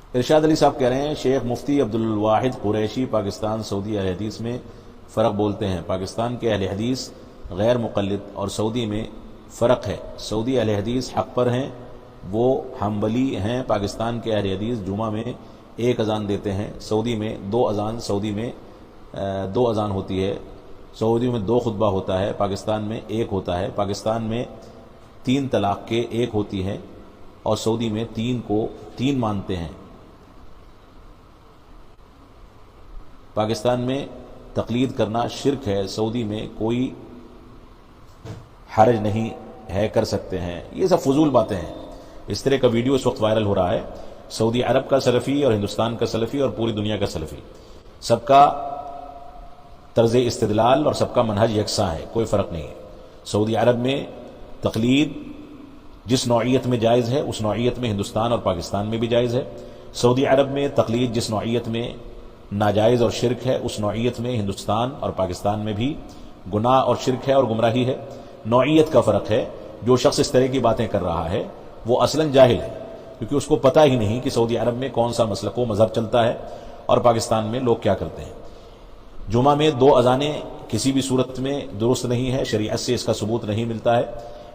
ارشاد علی صاحب کہہ رہے ہیں شیخ مفتی عبدالواحد قریشی پاکستان سعودی اہل حدیث میں فرق بولتے ہیں. پاکستان کے اہل حدیث غیر مقلد اور سعودی میں فرق ہے. سعودی اہل حدیث حق پر ہیں، وہ حنبلی ہیں. پاکستان کے اہل حدیث جمعہ میں ایک اذان دیتے ہیں، سعودی میں دو اذان، سعودی میں دو اذان ہوتی ہے، سعودی میں دو خطبہ ہوتا ہے، پاکستان میں ایک ہوتا ہے. پاکستان میں 3 طلاق کے ایک ہوتی ہے اور سعودی میں 3 کو 3 مانتے ہیں. پاکستان میں تقلید کرنا شرک ہے، سعودی میں کوئی حرج نہیں ہے، کر سکتے ہیں. یہ سب فضول باتیں ہیں. اس طرح کا ویڈیو اس وقت وائرل ہو رہا ہے. سعودی عرب کا سلفی اور ہندوستان کا سلفی اور پوری دنیا کا سلفی، سب کا طرز استدلال اور سب کا منہج یکساں ہے، کوئی فرق نہیں ہے. سعودی عرب میں تقلید جس نوعیت میں جائز ہے اس نوعیت میں ہندوستان اور پاکستان میں بھی جائز ہے. سعودی عرب میں تقلید جس نوعیت میں ناجائز اور شرک ہے اس نوعیت میں ہندوستان اور پاکستان میں بھی گناہ اور شرک ہے اور گمراہی ہے. نوعیت کا فرق ہے. جو شخص اس طرح کی باتیں کر رہا ہے وہ اصلاً جاہل ہے، کیونکہ اس کو پتہ ہی نہیں کہ سعودی عرب میں کون سا مسلک و مذہب چلتا ہے اور پاکستان میں لوگ کیا کرتے ہیں. جمعہ میں 2 اذانیں کسی بھی صورت میں درست نہیں ہے، شریعت سے اس کا ثبوت نہیں ملتا ہے.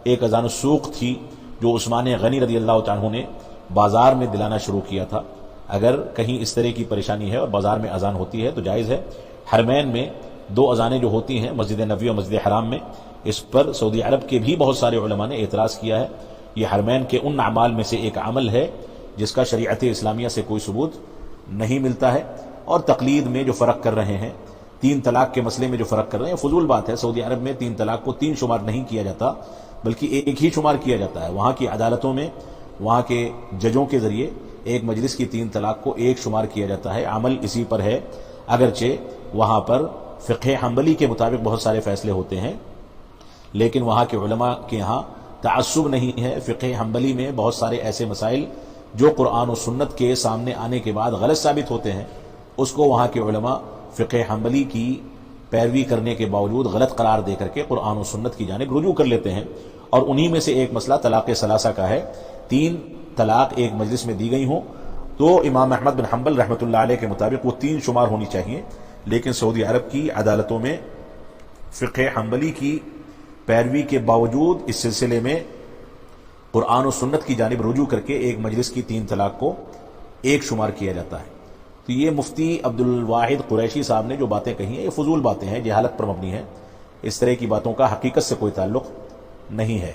ایک اذان السوق تھی جو عثمان غنی رضی اللہ تعالیٰ عنہ نے بازار میں دلانا شروع کیا تھا. اگر کہیں اس طرح کی پریشانی ہے اور بازار میں اذان ہوتی ہے تو جائز ہے. حرمین میں 2 اذانیں جو ہوتی ہیں مسجد نبوی اور مسجد حرام میں، اس پر سعودی عرب کے بھی بہت سارے علماء نے اعتراض کیا ہے. یہ حرمین کے ان اعمال میں سے ایک عمل ہے جس کا شریعت اسلامیہ سے کوئی ثبوت نہیں ملتا ہے. اور تقلید میں جو فرق کر رہے ہیں، 3 طلاق کے مسئلے میں جو فرق کر رہے ہیں، فضول بات ہے. سعودی عرب میں 3 طلاق کو 3 شمار نہیں کیا جاتا بلکہ ایک ہی شمار کیا جاتا ہے. وہاں کی عدالتوں میں وہاں کے ججوں کے ذریعے ایک مجلس کی 3 طلاق کو ایک شمار کیا جاتا ہے. عمل اسی پر ہے، اگرچہ وہاں پر فقہ حنبلی کے مطابق بہت سارے فیصلے ہوتے ہیں، لیکن وہاں کے علماء کے ہاں تعصب نہیں ہے. فقہ حنبلی میں بہت سارے ایسے مسائل جو قرآن و سنت کے سامنے آنے کے بعد غلط ثابت ہوتے ہیں، اس کو وہاں کے علماء فقہ حنبلی کی پیروی کرنے کے باوجود غلط قرار دے کر کے قرآن و سنت کی جانب رجوع کر لیتے ہیں. اور انہی میں سے ایک مسئلہ طلاق ثلاثہ کا ہے. 3 طلاق ایک مجلس میں دی گئی ہوں تو امام احمد بن حنبل رحمۃ اللہ علیہ کے مطابق وہ 3 شمار ہونی چاہیے. لیکن سعودی عرب کی عدالتوں میں فقہ حنبلی کی پیروی کے باوجود اس سلسلے میں قرآن و سنت کی جانب رجوع کر کے ایک مجلس کی 3 طلاق کو ایک شمار کیا جاتا ہے. تو یہ مفتی عبدالواحد قریشی صاحب نے جو باتیں کہی ہیں یہ فضول باتیں ہیں، جہالت پر مبنی ہیں. اس طرح کی باتوں کا حقیقت سے کوئی تعلق نہیں ہے.